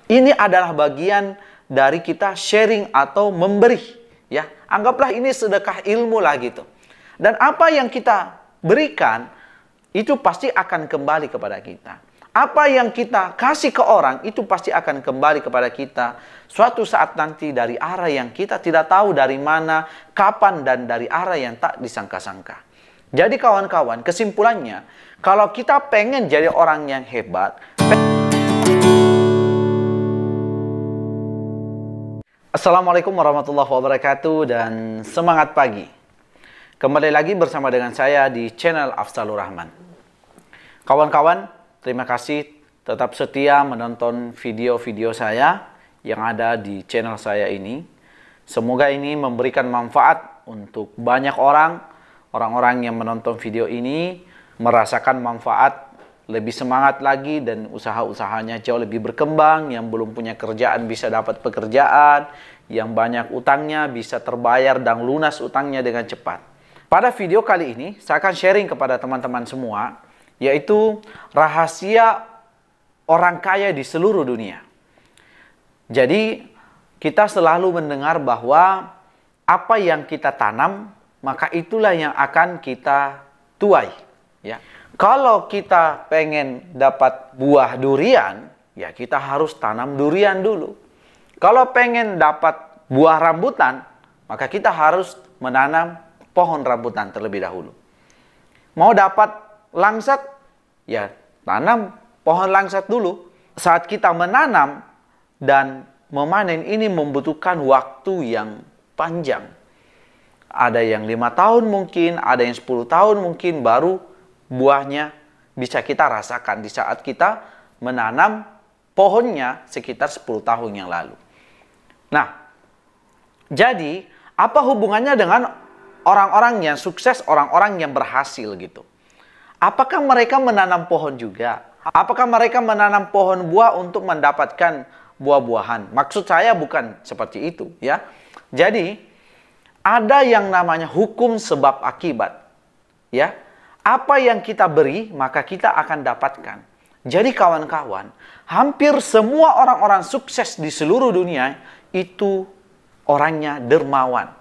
Ini adalah bagian dari kita sharing atau memberi, ya. Anggaplah ini sedekah ilmu lah gitu. Dan apa yang kita berikan itu pasti akan kembali kepada kita. Apa yang kita kasih ke orang itu pasti akan kembali kepada kita suatu saat nanti dari arah yang kita tidak tahu dari mana, kapan, dan dari arah yang tak disangka-sangka. Jadi kawan-kawan, kesimpulannya, kalau kita pengen jadi orang yang hebat, Assalamualaikum warahmatullahi wabarakatuh dan semangat pagi. Kembali lagi bersama dengan saya di channel Afzalur Rahman. Kawan-kawan, terima kasih tetap setia menonton video-video saya yang ada di channel saya ini. Semoga ini memberikan manfaat untuk banyak orang-orang yang menonton video ini merasakan manfaat, lebih semangat lagi, dan usaha-usahanya jauh lebih berkembang. Yang belum punya kerjaan bisa dapat pekerjaan, yang banyak utangnya bisa terbayar dan lunas utangnya dengan cepat. Pada video kali ini saya akan sharing kepada teman-teman semua, yaitu rahasia orang kaya di seluruh dunia. Jadi kita selalu mendengar bahwa apa yang kita tanam, maka itulah yang akan kita tuai, ya. Kalau kita pengen dapat buah durian, ya kita harus tanam durian dulu. Kalau pengen dapat buah rambutan, maka kita harus menanam pohon rambutan terlebih dahulu. Mau dapat langsat, ya tanam pohon langsat dulu. Saat kita menanam dan memanen ini membutuhkan waktu yang panjang. Ada yang 5 tahun mungkin, ada yang 10 tahun mungkin, baru buahnya bisa kita rasakan di saat kita menanam pohonnya sekitar 10 tahun yang lalu. Nah, jadi apa hubungannya dengan orang-orang yang sukses, orang-orang yang berhasil gitu? Apakah mereka menanam pohon juga? Apakah mereka menanam pohon buah untuk mendapatkan buah-buahan? Maksud saya bukan seperti itu, ya. Jadi ada yang namanya hukum sebab akibat, ya. Apa yang kita beri, maka kita akan dapatkan. Jadi kawan-kawan, hampir semua orang-orang sukses di seluruh dunia itu orangnya dermawan.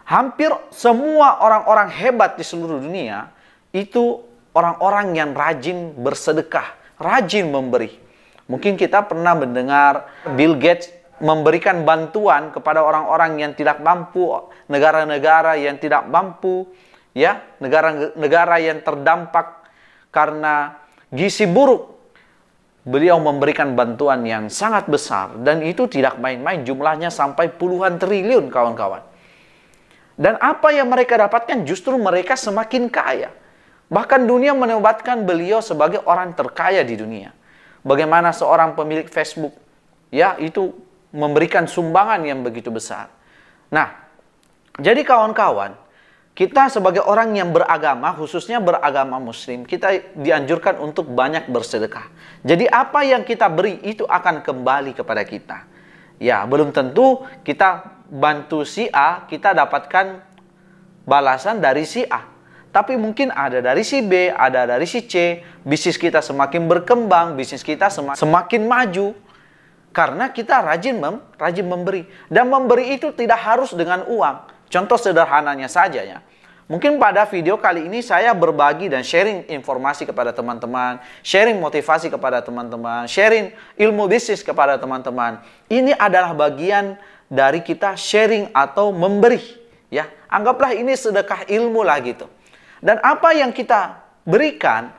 Hampir semua orang-orang hebat di seluruh dunia itu orang-orang yang rajin bersedekah, rajin memberi. Mungkin kita pernah mendengar Bill Gates memberikan bantuan kepada orang-orang yang tidak mampu, negara-negara yang tidak mampu, ya, negara-negara yang terdampak karena gizi buruk. Beliau memberikan bantuan yang sangat besar, dan itu tidak main-main, jumlahnya sampai puluhan triliun, kawan-kawan. Dan apa yang mereka dapatkan, justru mereka semakin kaya. Bahkan dunia menobatkan beliau sebagai orang terkaya di dunia. Bagaimana seorang pemilik Facebook, ya, itu memberikan sumbangan yang begitu besar. Nah, jadi kawan-kawan, kita sebagai orang yang beragama, khususnya beragama Muslim, kita dianjurkan untuk banyak bersedekah. Jadi apa yang kita beri itu akan kembali kepada kita. Ya, belum tentu kita bantu si A, kita dapatkan balasan dari si A. Tapi mungkin ada dari si B, ada dari si C. Bisnis kita semakin berkembang, bisnis kita semakin maju. Karena kita rajin memberi. Dan memberi itu tidak harus dengan uang. Contoh sederhananya saja, ya. Mungkin pada video kali ini saya berbagi dan sharing informasi kepada teman-teman, sharing motivasi kepada teman-teman, sharing ilmu bisnis kepada teman-teman. Ini adalah bagian dari kita sharing atau memberi, ya. Anggaplah ini sedekah ilmu lah gitu. Dan apa yang kita berikan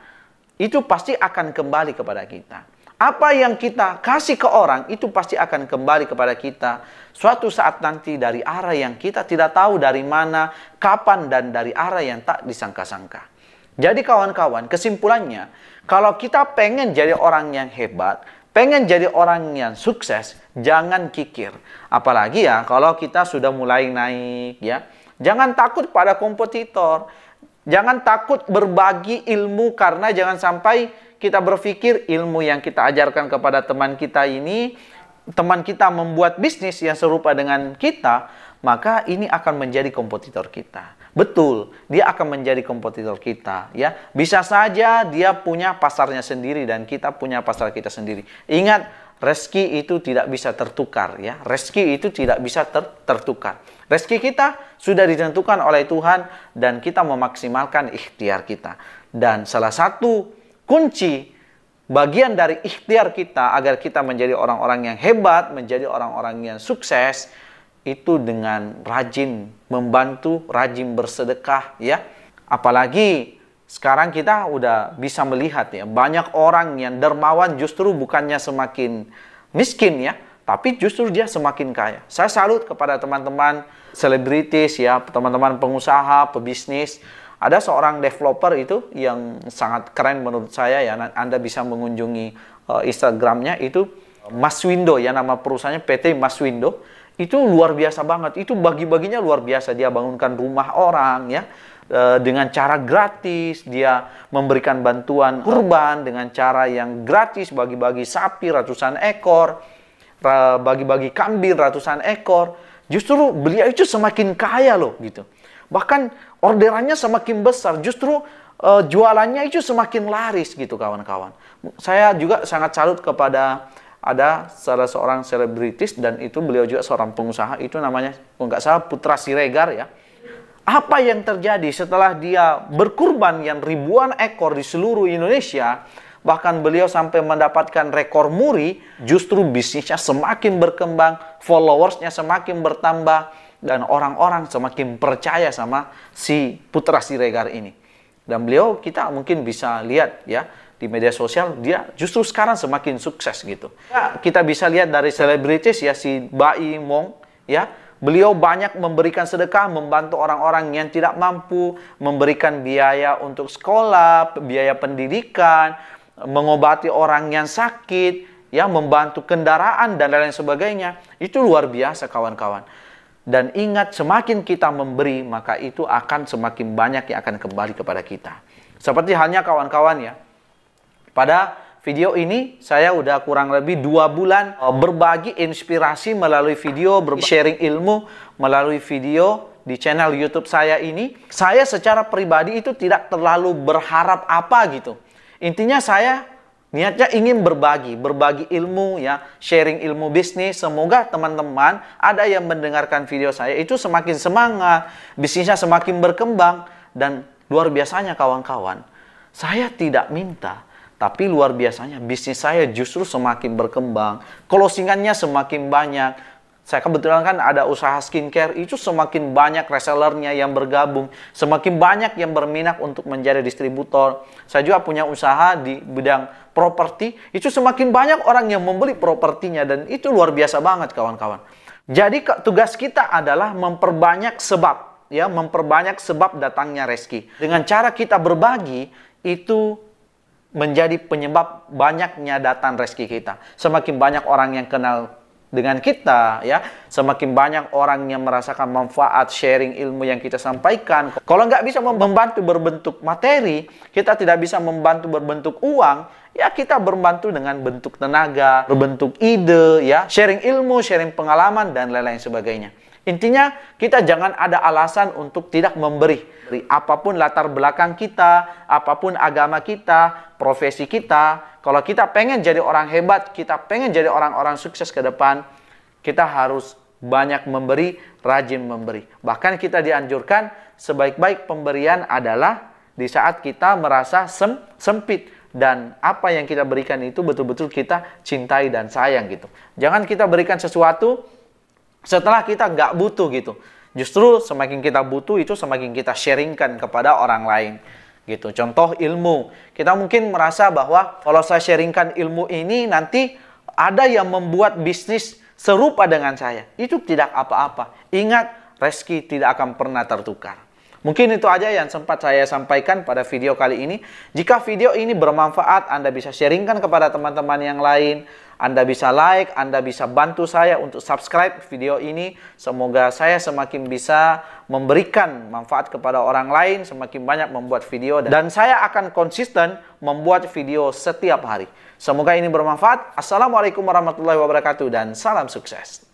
itu pasti akan kembali kepada kita. Apa yang kita kasih ke orang itu pasti akan kembali kepada kita suatu saat nanti dari arah yang kita tidak tahu dari mana, kapan, dan dari arah yang tak disangka-sangka. Jadi kawan-kawan, kesimpulannya, kalau kita pengen jadi orang yang hebat, pengen jadi orang yang sukses, jangan kikir. Apalagi ya kalau kita sudah mulai naik, ya. Jangan takut pada kompetitor. Jangan takut berbagi ilmu, karena jangan sampai kita berpikir ilmu yang kita ajarkan kepada teman kita ini, teman kita membuat bisnis yang serupa dengan kita, maka ini akan menjadi kompetitor kita. Betul, dia akan menjadi kompetitor kita, ya. Bisa saja dia punya pasarnya sendiri dan kita punya pasar kita sendiri. Ingat, rezeki itu tidak bisa tertukar, ya. Rezeki itu tidak bisa tertukar. Rezeki kita sudah ditentukan oleh Tuhan dan kita memaksimalkan ikhtiar kita. Dan salah satu kunci bagian dari ikhtiar kita agar kita menjadi orang-orang yang hebat, menjadi orang-orang yang sukses, itu dengan rajin membantu, rajin bersedekah, ya. Apalagi sekarang kita udah bisa melihat, ya, banyak orang yang dermawan justru bukannya semakin miskin, ya, tapi justru dia semakin kaya. Saya salut kepada teman-teman selebritis, ya, teman-teman pengusaha, pebisnis. Ada seorang developer itu yang sangat keren menurut saya, ya. Anda bisa mengunjungi Instagramnya, itu Mas Windo, ya, nama perusahaannya PT Mas Windo. Itu luar biasa banget. Itu bagi-baginya luar biasa. Dia bangunkan rumah orang, ya, dengan cara gratis. Dia memberikan bantuan kurban dengan cara yang gratis, bagi-bagi sapi ratusan ekor, bagi-bagi kambing ratusan ekor. Justru beliau itu semakin kaya loh, gitu. Bahkan orderannya semakin besar, justru jualannya itu semakin laris, gitu, kawan-kawan. Saya juga sangat salut kepada ada salah seorang selebritis, dan itu beliau juga seorang pengusaha, itu namanya, kalau nggak salah, Putra Siregar, ya. Apa yang terjadi setelah dia berkurban yang ribuan ekor di seluruh Indonesia, bahkan beliau sampai mendapatkan rekor muri, justru bisnisnya semakin berkembang, followersnya semakin bertambah, dan orang-orang semakin percaya sama si Putra Siregar ini. Dan beliau, kita mungkin bisa lihat, ya, di media sosial, dia justru sekarang semakin sukses, gitu. Ya, kita bisa lihat dari selebritis, ya, si Bai Mong, ya. Beliau banyak memberikan sedekah, membantu orang-orang yang tidak mampu, memberikan biaya untuk sekolah, biaya pendidikan, mengobati orang yang sakit, ya, membantu kendaraan, dan lain-lain sebagainya. Itu luar biasa, kawan-kawan. Dan ingat, semakin kita memberi, maka itu akan semakin banyak yang akan kembali kepada kita. Seperti halnya, kawan-kawan, ya, pada video ini saya udah kurang lebih 2 bulan berbagi inspirasi melalui video, sharing ilmu melalui video di channel YouTube saya ini. Saya secara pribadi itu tidak terlalu berharap apa, gitu. Intinya saya niatnya ingin berbagi ilmu, ya, sharing ilmu bisnis. Semoga teman-teman ada yang mendengarkan video saya itu semakin semangat, bisnisnya semakin berkembang. Dan luar biasanya, kawan-kawan, saya tidak minta, tapi luar biasanya bisnis saya justru semakin berkembang, closingannya semakin banyak. Saya kebetulan kan ada usaha skincare, itu semakin banyak resellernya yang bergabung, semakin banyak yang berminat untuk menjadi distributor. Saya juga punya usaha di bidang properti, itu semakin banyak orang yang membeli propertinya, dan itu luar biasa banget, kawan-kawan. Jadi tugas kita adalah memperbanyak sebab, ya, memperbanyak sebab datangnya rezeki. Dengan cara kita berbagi, itu menjadi penyebab banyaknya datang rezeki kita. Semakin banyak orang yang kenal dengan kita, ya, semakin banyak orang yang merasakan manfaat sharing ilmu yang kita sampaikan. Kalau nggak bisa membantu berbentuk materi, kita tidak bisa membantu berbentuk uang, ya, kita berbantu dengan bentuk tenaga, berbentuk ide, ya, sharing ilmu, sharing pengalaman, dan lain-lain sebagainya. Intinya, kita jangan ada alasan untuk tidak memberi. Apapun latar belakang kita, apapun agama kita, profesi kita, kalau kita pengen jadi orang hebat, kita pengen jadi orang-orang sukses ke depan, kita harus banyak memberi, rajin memberi. Bahkan kita dianjurkan, sebaik-baik pemberian adalah di saat kita merasa sempit, dan apa yang kita berikan itu betul-betul kita cintai dan sayang, gitu. Jangan kita berikan sesuatu setelah kita nggak butuh, gitu. Justru semakin kita butuh, itu semakin kita sharingkan kepada orang lain, gitu. Contoh ilmu. Kita mungkin merasa bahwa kalau saya sharingkan ilmu ini, nanti ada yang membuat bisnis serupa dengan saya. Itu tidak apa-apa. Ingat, rezeki tidak akan pernah tertukar. Mungkin itu aja yang sempat saya sampaikan pada video kali ini. Jika video ini bermanfaat, Anda bisa sharingkan kepada teman-teman yang lain. Anda bisa like, Anda bisa bantu saya untuk subscribe video ini. Semoga saya semakin bisa memberikan manfaat kepada orang lain, semakin banyak membuat video. Dan saya akan konsisten membuat video setiap hari. Semoga ini bermanfaat. Assalamualaikum warahmatullahi wabarakatuh dan salam sukses.